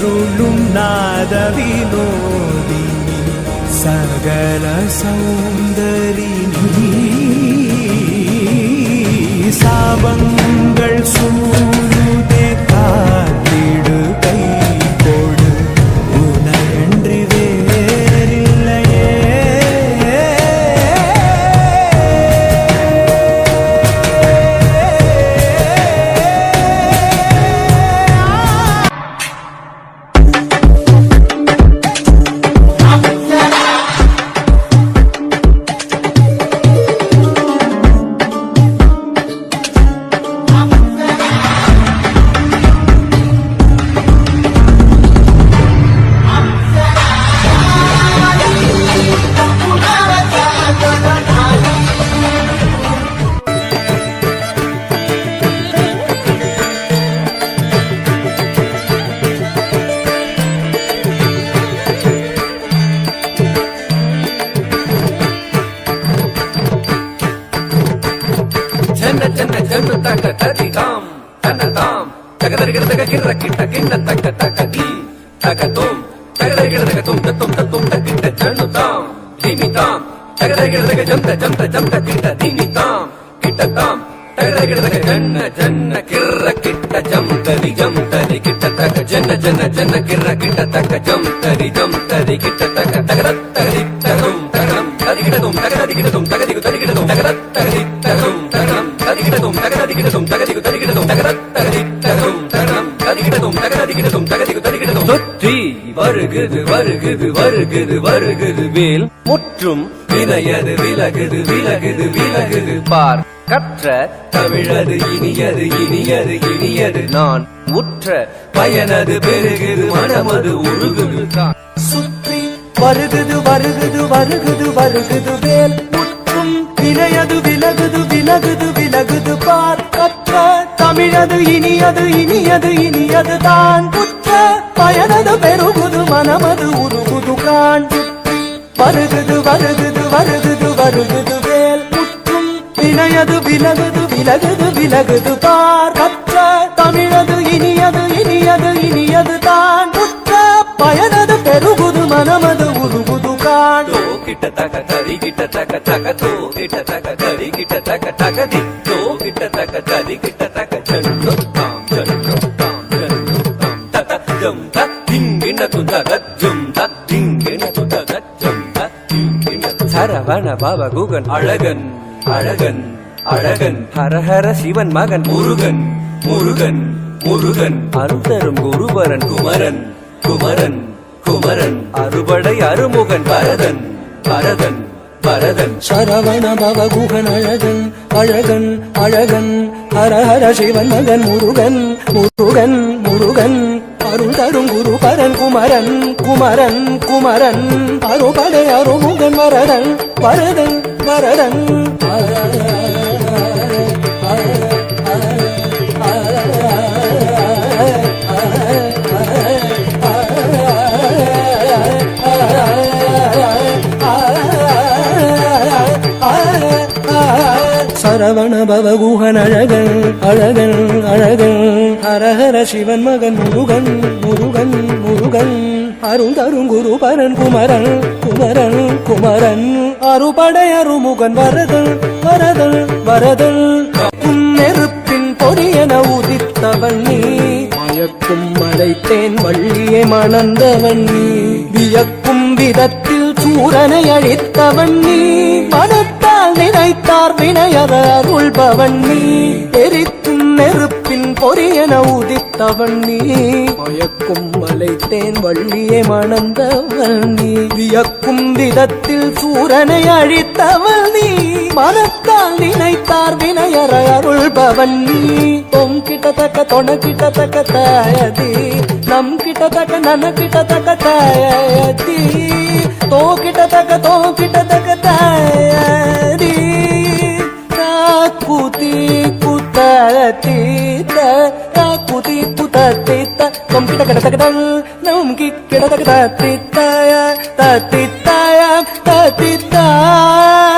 அருளும் நாத வினோதினி சகல சௌந்தரினி சாபங்கள் சூழுதே காத்திடு கை கொடு உனன்றி வேறில்லையே வருகுது வருகுது வருகுது வருகுது வேல் முற்றும் வினையது விலகுது விலகுது விலகுது பார் கற்ற தமிழது இனியது இனியது இனியது நான் உற்ற பயனது பெருகுது மனமது உருகுது சுற்றி வருகுது வருகுது வருகுது வருகுது வேல் முற்றும் வினையது விலகுது விலகுது விலகுது பார் கற்ற தமிழது இனியது இனியது இனியது தான் உற்ற பயனது பெருகுது மனமது உருகுது காண் வருகுது வருகுது வருகுது வருகுது வேல் முற்றும் வினையது விலகுது விலகுது விலகுது பார் கற்ற தமிழது இனியது இனியது இனியது தான் உற்ற பயனது பெருகுது மனமது உருகுது காண் கிட்ட தக தரி கிட்ட தக தக தோ கிட்ட தக தரி கிட்ட தக தக தி தோ கிட்ட தக தரி கிட்ட தக ஜன்னு தாம் ஜன்னு தாம் ஜன்னு தாம் தக ஜம் தக் திங்கின துதக ஜம் தக் திங்கின துதக ஜம் தக் திங்கின சரவண பவ குகன் அழகன் அழகன் அழகன் ஹரஹர சிவன் மகன் முருகன் முருகன் முருகன் அருந்தரும் குருபரன் குமரன் குமரன் குமரன் அறுபடை அருமுகன் பரதன் பரதன் பரதன் சரவண பவ குகன் அழகன் அழகன் அழகன் ஹரஹர சிவன் மகன் முருகன் முருகன் முருகன் அருள் தரும் குருபரன் குமரன் குமரன் குமரன் அறுபடை அருமுகன் வரதன் வரதன் வரதன் சரவண பவ குகன் அழகன் அழகன் அழகன் ஹரஹர சிவன் மகன் முருகன் முருகன் முருகன் அருள் தரும் குருபரன் குமரன் குமரன் குமரன் அறுபடை அருமுகன் வரதன் வரதன் வரதன் நெருப்பின் பொறியன உதித்தவன் நீ மயக்கும் மலைத்தேன் வள்ளியை மணந்தவன் நீ வியக்கும் விதத்தில் சூரனை அழித்தவன் நீ மனத்தால் நினைத்தார் வினையற அருள்பவன் நீ எரிக்கும் நெருப்பின் பொறியன உதித்தவன் நீ மயக்கும் மலைத்தேன் வள்ளியை மணந்தவன் நீ வியக்கும் விதத்தில் சூரனை அழித்தவன் நீ மனத்தால் நினைத்தார் வினையற அருள்பவன் நீ தொம் கிட்டத்தக்க தொண கிட்டத்தக்க தாயதி நம் கிட்டத்தக்க நன கிட்டத்தக்க தாயதி தோ கிட்டத்தக்க தாயதி கூத்தி குத்தீத்த கூத்தி குத்தீத்த தொம் கிட்டத்தக்க நம் கிட்டத்தக்க தத்தித்தாய தத்தித்தாய தத்தித்தாய